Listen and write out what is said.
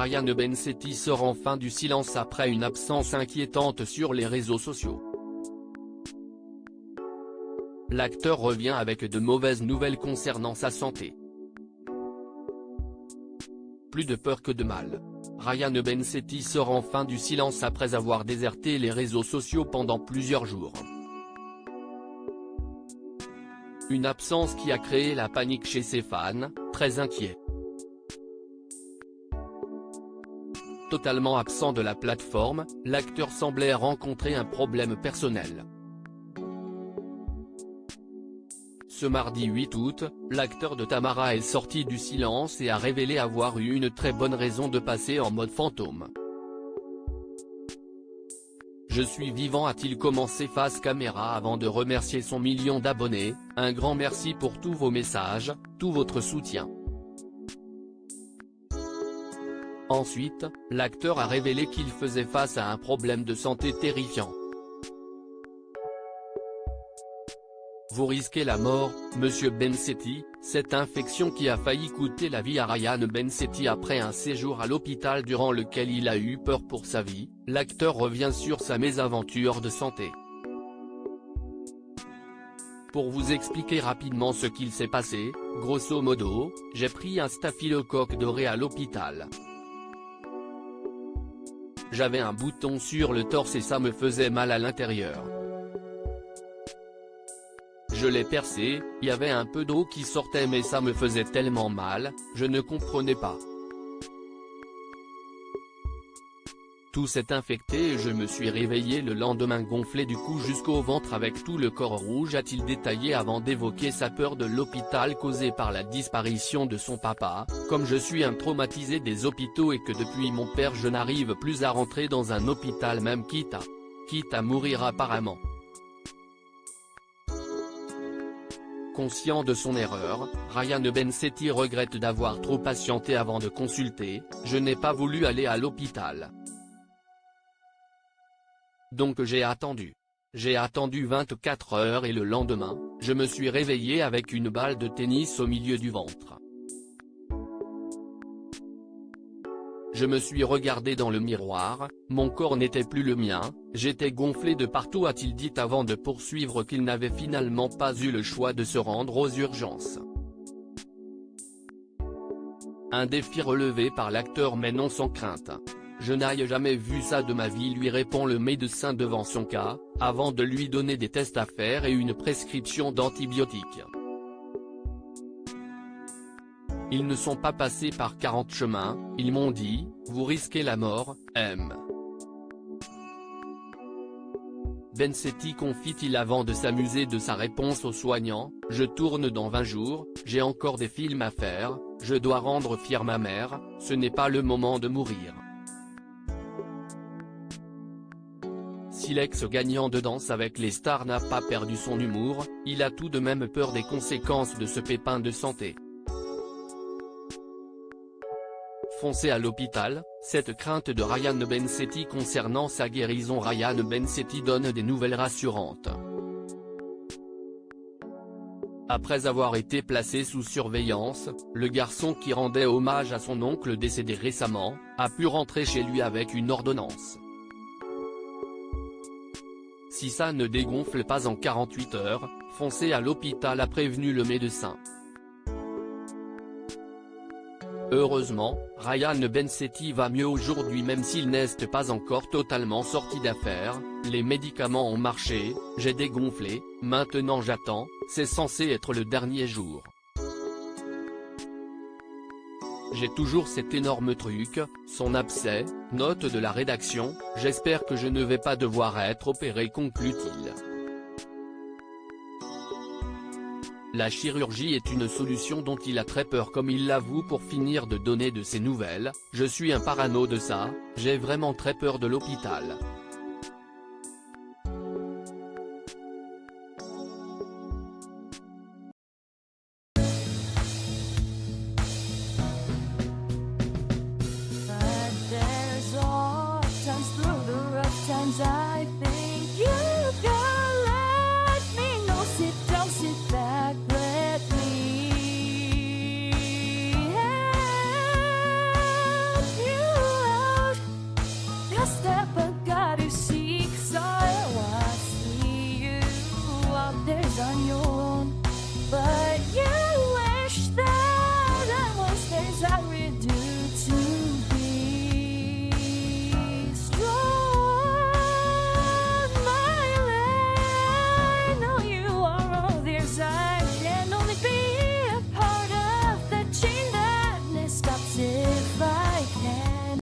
Ryan Bensetti sort enfin du silence après une absence inquiétante sur les réseaux sociaux. L'acteur revient avec de mauvaises nouvelles concernant sa santé. Plus de peur que de mal. Ryan Bensetti sort enfin du silence après avoir déserté les réseaux sociaux pendant plusieurs jours. Une absence qui a créé la panique chez ses fans, très inquiets. Totalement absent de la plateforme, l'acteur semblait rencontrer un problème personnel. Ce mardi 8 août, l'acteur de Tamara est sorti du silence et a révélé avoir eu une très bonne raison de passer en mode fantôme. Je suis vivant, a-t-il commencé face caméra avant de remercier son million d'abonnés, un grand merci pour tous vos messages, tout votre soutien. Ensuite, l'acteur a révélé qu'il faisait face à un problème de santé terrifiant. Vous risquez la mort, monsieur Bensetti, cette infection qui a failli coûter la vie à Ryan Bensetti après un séjour à l'hôpital durant lequel il a eu peur pour sa vie, l'acteur revient sur sa mésaventure de santé. Pour vous expliquer rapidement ce qu'il s'est passé, grosso modo, j'ai pris un staphylocoque doré à l'hôpital. J'avais un bouton sur le torse et ça me faisait mal à l'intérieur. Je l'ai percé, il y avait un peu d'eau qui sortait mais ça me faisait tellement mal, je ne comprenais pas. Tout s'est infecté et je me suis réveillé le lendemain gonflé du cou jusqu'au ventre avec tout le corps rouge, a-t-il détaillé avant d'évoquer sa peur de l'hôpital causée par la disparition de son papa, comme je suis un traumatisé des hôpitaux et que depuis mon père je n'arrive plus à rentrer dans un hôpital même quitte à mourir apparemment. Conscient de son erreur, Ryan Bensetti regrette d'avoir trop patienté avant de consulter, je n'ai pas voulu aller à l'hôpital. Donc j'ai attendu. J'ai attendu 24 heures et le lendemain, je me suis réveillé avec une balle de tennis au milieu du ventre. Je me suis regardé dans le miroir, mon corps n'était plus le mien, j'étais gonflé de partout, a-t-il dit avant de poursuivre qu'il n'avait finalement pas eu le choix de se rendre aux urgences. Un défi relevé par l'acteur mais non sans crainte. Je n'ai jamais vu ça de ma vie, lui répond le médecin devant son cas, avant de lui donner des tests à faire et une prescription d'antibiotiques. Ils ne sont pas passés par 40 chemins, ils m'ont dit, vous risquez la mort, M. Bensetti confie-t-il avant de s'amuser de sa réponse aux soignants, je tourne dans 20 jours, j'ai encore des films à faire, je dois rendre fière ma mère, ce n'est pas le moment de mourir. Si l'ex-gagnant de Danse avec les stars n'a pas perdu son humour, il a tout de même peur des conséquences de ce pépin de santé. Foncé à l'hôpital, cette crainte de Ryan Bensetti concernant sa guérison. Ryan Bensetti donne des nouvelles rassurantes. Après avoir été placé sous surveillance, le garçon qui rendait hommage à son oncle décédé récemment, a pu rentrer chez lui avec une ordonnance. Si ça ne dégonfle pas en 48 heures, foncez à l'hôpital, a prévenu le médecin. Heureusement, Ryan Bensetti va mieux aujourd'hui même s'il n'est pas encore totalement sorti d'affaire, les médicaments ont marché, j'ai dégonflé, maintenant j'attends, c'est censé être le dernier jour. J'ai toujours cet énorme truc, son abcès, note de la rédaction, j'espère que je ne vais pas devoir être opéré, conclut-il. La chirurgie est une solution dont il a très peur, comme il l'avoue pour finir de donner de ses nouvelles, je suis un parano de ça, j'ai vraiment très peur de l'hôpital.